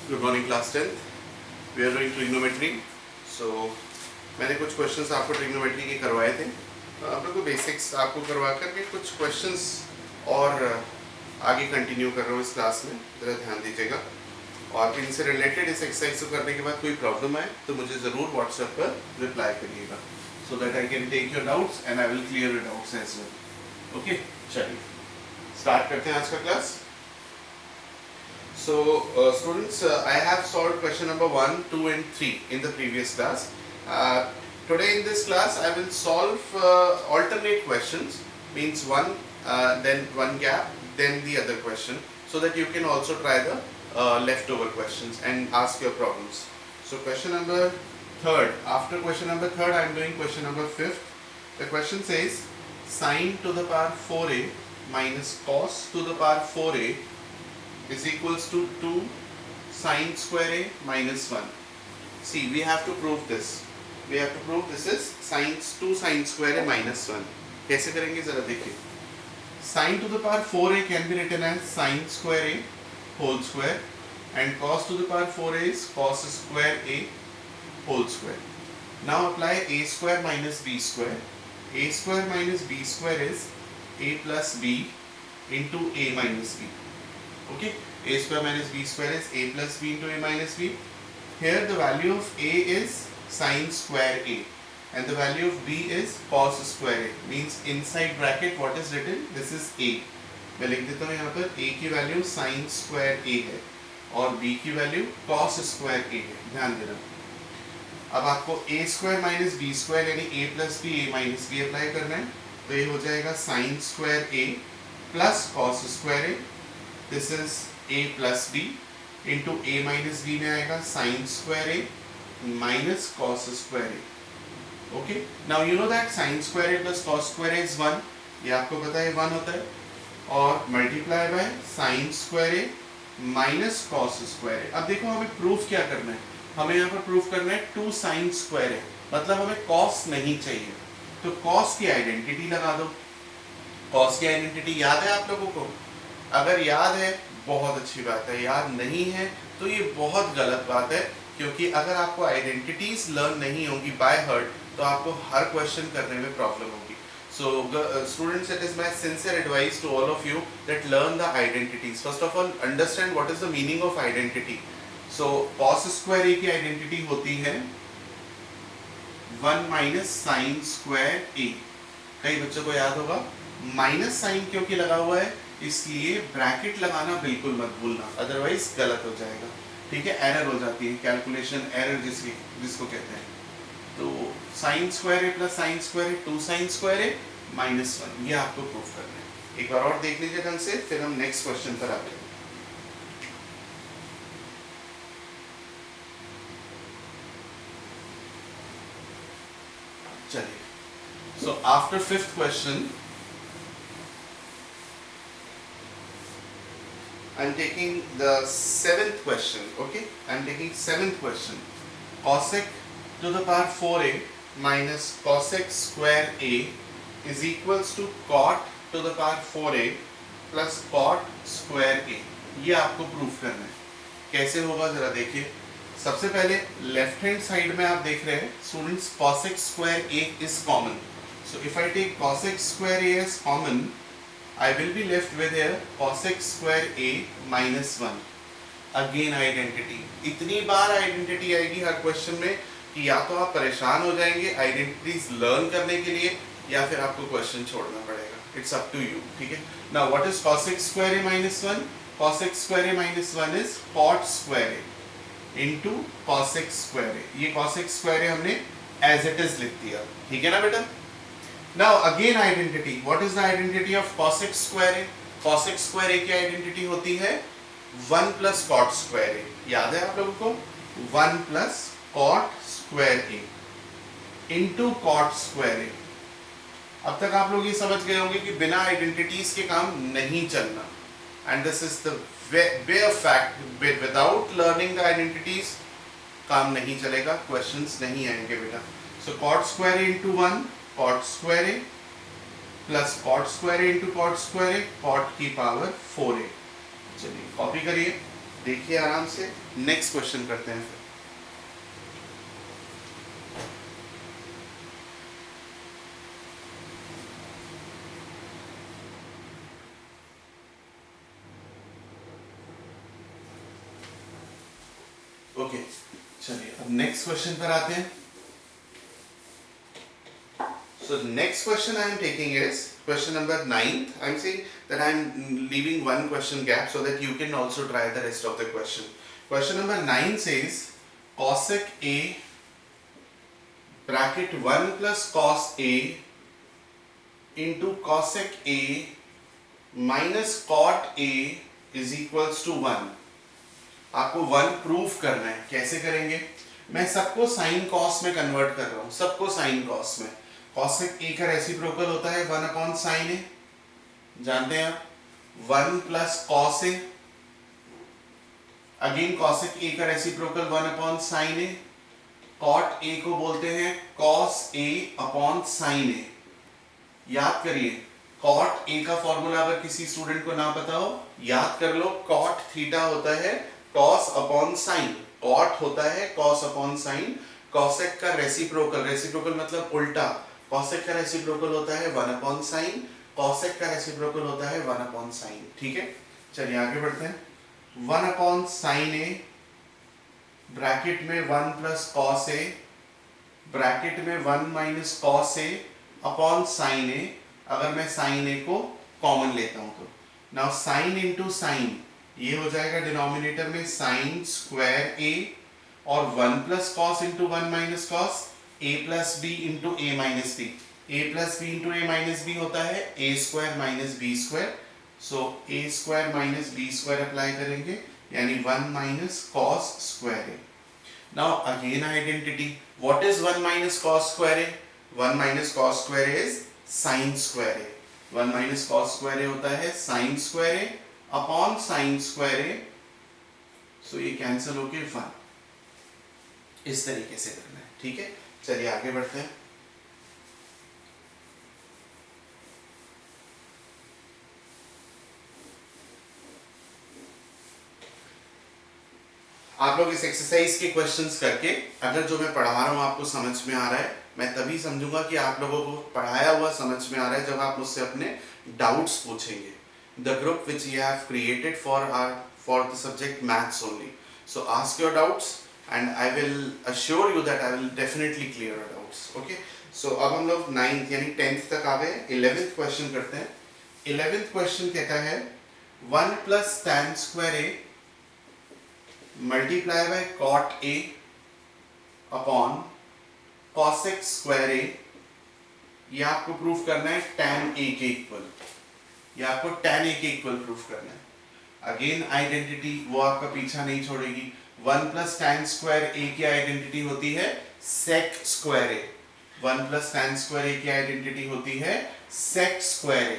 Good morning class 10th. We are doing trigonometry. So मैंने कुछ questions आपको trigonometry के करवाए थे. आप लोग को बेसिक्स आपको करवा करके कुछ क्वेश्चंस और आगे कंटिन्यू कर रहा हूँ इस क्लास में. ज़रा ध्यान दीजिएगा और इनसे रिलेटेड इस एक्सरसाइज को करने के बाद कोई प्रॉब्लम आए तो मुझे ज़रूर व्हाट्सएप पर रिप्लाई करिएगा, so that I can take your doubts and I will clear your doubts as well. Okay, चलिए स्टार्ट करते हैं आज का class. So students, I have solved question number 1, 2 and 3 in the previous class. Today in this class I will solve alternate questions, means one then one gap then the other question, so that you can also try the leftover questions and ask your problems. So question number 3rd, after question number 3rd I am doing question number 5th. The question says sine to the power 4a minus cos to the power 4a is equals to 2 sine square a minus 1. See, we have to prove this. We have to prove this is 2 sine square a minus 1. कैसे करेंगे जरा देखिए. Sine to the power 4a can be written as sine square a whole square and cos to the power 4a is cos square a whole square. Now apply a square minus b square. A square minus b square is a plus b into a minus b. Okay, a square minus b square is a plus b into a minus b. Here the value of a is sine square a and the value of b is cos square a. Means inside bracket what is written? This is a. मैं लिख देता हूँ यहाँ पर a की value sin square a है और b की वैल्यू cos square a है. ध्यान देना. अब आपको a square minus b square यानी a plus b a minus b apply करना है, तो ये हो जाएगा sin square a plus cos square a. This is a plus b into a minus b में आएगा sin square a minus cos square a. Okay, now you know that sin square a plus cos square a is 1. ये आपको पता है 1 होता है. और multiply by sin square a minus cos square a. अब देखो हमें प्रूफ क्या करना है. हमें यहाँ पर प्रूफ करना है 2 sin square a, मतलब हमें cos नहीं चाहिए, तो cos की आइडेंटिटी लगा दो. cos की आइडेंटिटी याद है आप लोगों को? अगर याद है बहुत अच्छी बात है, याद नहीं है तो ये बहुत गलत बात है, क्योंकि अगर आपको आइडेंटिटीज लर्न नहीं होंगी बाय हार्ट तो आपको हर क्वेश्चन करने में प्रॉब्लम होगी. So students, it is my sincere advice to all of you that learn the identities. First of all understand what is the meaning of identity. So cos square a की identity होती है 1 minus sine square a. कई बच्चों को याद होगा. Minus sign क्योंकि लगा हुआ है इसलिए ब्रैकेट लगाना बिल्कुल मत भूलना, अदरवाइज गलत हो जाएगा. ठीक है, एरर हो जाती है, कैलकुलेशन एरर जिसको कहते हैं. तो sign square A plus sign square A 2 sign square A minus 1, ये आपको प्रूफ करना है. एक बार और देख लीजिए ढंग से, फिर हम नेक्स्ट क्वेश्चन पर आते हैं. चलिए, so after 5th question I am taking the 7th question. Okay, I am taking 7th question. Cosec to the power 4a minus cosec square a is equals to cot to the power 4a plus cot square a. ये आपको proof करना है. कैसे होगा जरा देखिए. सबसे पहले लेफ्ट हैंड साइड में आप देख रहे हैं students cosec square a is common. So if I take cosec square a as common, I will be left with here cosec square a minus 1. Again identity. इतनी बार आइडेंटिटी आएगी हर question में कि या तो आप परेशान हो जाएंगे आइडेंटिटीज लर्न करने के लिए या फिर आपको क्वेश्चन छोड़ना पड़ेगा. It's up to you. ठीक है. Now what is cosec square a minus 1? cosec square a minus 1 is cot square a into cosec square a. ये cosec square a हमने as it is लिख दिया. ठीक है ना बेटा. Now again identity. What is the identity of cosec square a? Cosec square a की identity होती है 1 plus cot square a. याद है आप लोगों को? 1 plus cot square a into cot square a. अब तक आप लोग ये समझ गए होंगे कि बिना आइडेंटिटीज के काम नहीं चलना. And this is the bare fact. Without learning the identities काम नहीं चलेगा, questions नहीं आएंगे बेटा. So cot square a into 1 cot square a plus cot square a into cot square a, cot की पावर 4a. चलिए कॉपी करिए. देखिए आराम से, नेक्स्ट क्वेश्चन करते हैं फिर। ओके चलिए अब नेक्स्ट क्वेश्चन पर आते हैं। So the next question I am taking is question number 9. I am saying that I am leaving one question gap so that you can also try the rest of the question. Question number 9 says cosec A bracket 1 plus cos A into cosec A minus cot A is equals to 1. आपको 1 proof करना है। कैसे करेंगे? मैं सबको sine cos में convert कर रहा हूं, सबको साइन कॉस में। कॉसेक ए का रेसिप्रोकल होता है 1 अपॉन साइन ए, जानते हैं आप। 1 plus cos A, again cosec A का reciprocal 1 upon sine A. Cot A को बोलते हैं cos A upon sine A. याद करिए, कॉट ए का फॉर्मूला अगर किसी स्टूडेंट को ना पता हो, याद कर लो। कॉट थीटा होता है कॉस अपॉन साइन, कॉट होता है कॉस अपॉन साइन। कॉसेक का रेसिप्रोकल, रेसिप्रोकल मतलब उल्टा, कॉसेक का रेसिप्रोकल होता है 1 अपॉन साइन, कॉसेक का रेसिप्रोकल होता है 1 अपॉन साइन। ठीक है, चलिए आगे बढ़ते हैं। 1 अपॉन साइन ए ब्रैकेट में 1 प्लस कॉस ए, ब्रैकेट में 1 minus cos A upon sine ए। अगर मैं साइन ए को कॉमन लेता हूं तो नाउ साइन इंटू साइन, ये हो जाएगा डिनोमिनेटर में साइन स्क्वायर ए, और 1 plus cos into 1 minus cos, A plus B into A minus B. A plus B into A minus B होता है A square minus B square. So A square minus B square apply करेंगे, यानी 1 minus cos square A. Now again identity, what is 1 minus cos square A? 1 minus cos square is sine square A. 1 minus cos square A होता है sign square ए upon sign square ए। सो ये cancel होके 1, इस तरीके से करना है। ठीक है, चलिए आगे बढ़ते हैं। आप लोग इस एक्सरसाइज के क्वेश्चंस करके, अगर जो मैं पढ़ा रहा हूं आपको समझ में आ रहा है, मैं तभी समझूंगा कि आप लोगों को पढ़ाया हुआ समझ में आ रहा है जब आप मुझसे अपने डाउट्स पूछेंगे। The group which you have created for the subject maths only. So ask your doubts and I will assure you that I will definitely clear your doubts. Okay, so अब हम लोग 9th यानी 10th तक आ गए। 11th question करते हैं। 11th question कहता है 1 plus tan square A multiply by cot A upon cosec square A. ये आपको प्रूफ करना है tan ए के इक्वल, ये आपको tan ए के इक्वल प्रूफ करना है। अगेन आइडेंटिटी वो आपका पीछा नहीं छोड़ेगी। 1 प्लस tan स्क्वायर ए की आइडेंटिटी होती है sec square A. 1 plus tan square ए की आइडेंटिटी होती है sec स्क्वायर ए।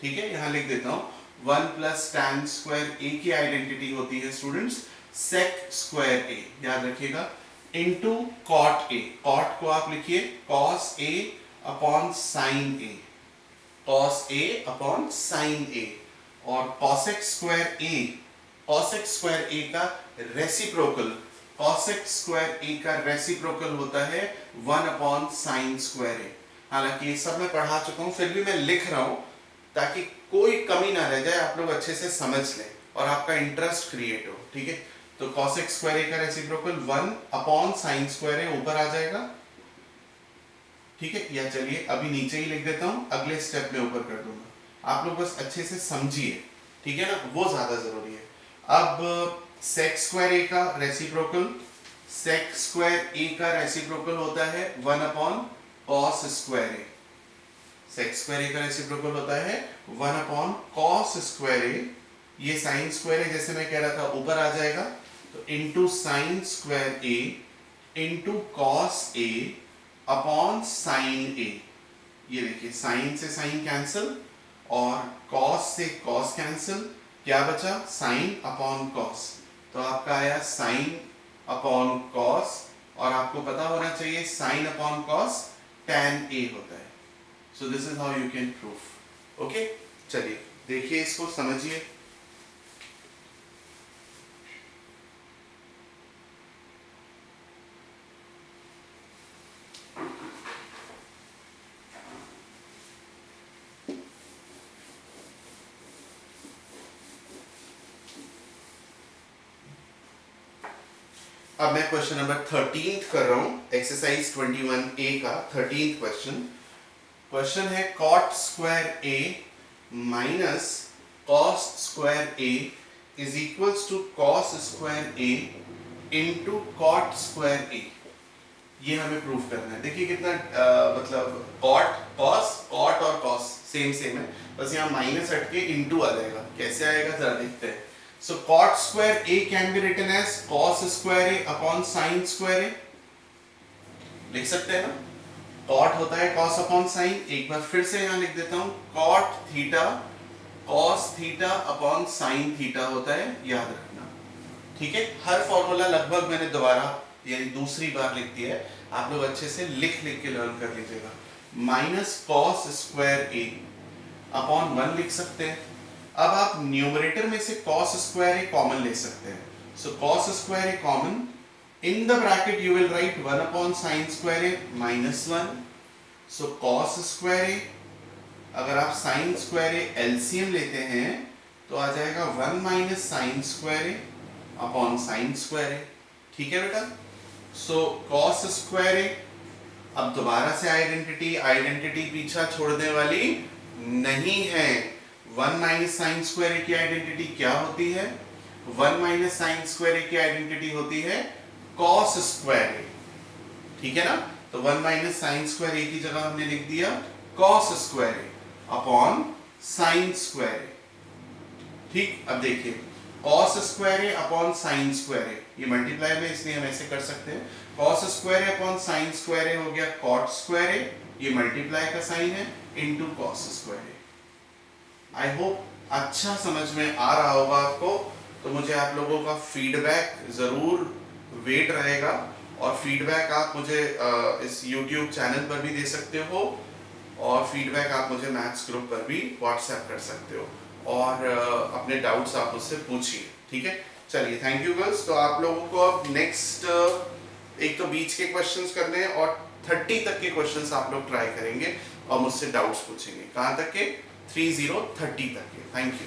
ठीक है, यहां लिख देता हूं 1 प्लस tan स्क्वायर ए की आइडेंटिटी होती है स्टूडेंट्स sec स्क्वायर ए, याद रखिएगा, इनटू cot ए। cot को आप लिखिए cos a upon sin a, cos a upon sin a, और cosec square a, cosec square a का रेसिप्रोकल, cosec स्क्वायर a का रेसिप्रोकल होता है 1 अपॉन sin स्क्वायर a। हालांकि ये सब मैं पढ़ा चुका हूं, फिर भी मैं लिख रहा हूं ताकि कोई कमी ना रह जाए, आप लोग अच्छे से समझ लें और आपका इंटरेस्ट क्रिएट हो। ठीक है, तो cosec स्क्वायर a का reciprocal 1 upon sin square a ऊपर आ जाएगा। ठीक है, या चलिए अभी नीचे ही लिख देता हूं, अगले स्टेप में ऊपर कर दूंगा। आप लोग बस अच्छे से समझिए, ठीक है ना, वो ज्यादा जरूरी है। अब sec स्क्वायर a का रेसिप्रोकल, sec स्क्वायर a का रेसिप्रोकल होता है 1 upon cos square a। sec square a का रेसिप्रोकल होता है 1 अपॉन cos स्क्वायर a। ये sin स्क्वायर a जैसे मैं कह रहा था ऊपर आ जाएगा, तो into sin square a into cos a upon sin a। ये देखिए sin से sin कैंसिल और cos से cos कैंसिल, क्या बचा sin अपॉन cos। तो आपका आया sin अपॉन cos, और आपको पता होना चाहिए sin upon cos tan a होता है। So this is how you can proof. Okay, चलिए देखिए इसको समझिए। अब मैं क्वेश्चन नंबर 13 कर रहा हूं, एक्सरसाइज 21A का 13th क्वेश्चन। क्वेश्चन है cot square a minus cos square a is equals to cos square a into cot square a। ये हमें प्रूव करना है। देखिए कितना मतलब cot cos cot और cos सेम सेम है, बस यहाँ माइनस हटके इंटू आ जाएगा। कैसे आएगा जरा देखते हैं। So cot square a can be written as cos square a upon sin square a। लिख सकते हैं ना, cot होता है cos upon sin। एक बार फिर से यहाँ लिख देता हूँ, cot theta cos theta upon sin theta होता है, याद रखना। ठीक है, हर फॉर्मूला लगभग मैंने दोबारा यानी दूसरी बार लिख दिया है, आप लोग अच्छे से लिख लिख के लर्न कर लीजिएगा। Minus cos square a upon 1 लिख सकते हैं। अब आप न्यूमरेटर में से cos स्क्वायर ए कॉमन ले सकते हैं। So cos square A common, in the bracket you will write 1 upon sin square A minus 1। So cos square A, अगर आप sin स्क्वायर ए एलसीएम लेते हैं तो आ जाएगा 1 माइनस sin स्क्वायर ए upon sin square ए। ठीक है बेटा। सो cos स्क्वायर ए, अब दोबारा से आइडेंटिटी पीछा छोड़ने वाली नहीं है। 1 माइनस साइन स्क्वायर ए की आइडेंटिटी क्या होती है? 1 माइनस साइन स्क्वायर ए की आइडेंटिटी होती है cos स्क्वायर ए। ठीक है ना, तो 1 माइनस साइन स्क्वायर ए की जगह हमने लिख दिया cos स्क्वायर ए अपॉन साइन स्क्वायर ए। ठीक, अब देखिए cos square A upon sign square A, ये मल्टीप्लाई में इसलिए हम ऐसे कर सकते हैं। cos स्क्वायर ए अपॉन साइन स्क्वायर ए हो गया cot स्क्वायर ए, ये मल्टीप्लाई का साइन है, into cos square A. I hope अच्छा समझ में आ रहा होगा आपको। तो मुझे आप लोगों का फीडबैक ज़रूर वेट रहेगा, और फीडबैक आप मुझे इस YouTube चैनल पर भी दे सकते हो, और फीडबैक आप मुझे मैथ्स ग्रुप पर भी व्हाट्सएप कर सकते हो, और अपने डाउट्स आप मुझसे पूछिए। ठीक है, चलिए थैंक यू गर्ल्स। तो आप लोगों को अब नेक्स्ट एक तो बीच के क्वेश्चंस करने हैं, और 30 तक के क्वेश्चंस आप लोग ट्राई करेंगे और मुझसे डाउट्स पूछेंगे। कहाँ तक के? 30 तक के। Thank you.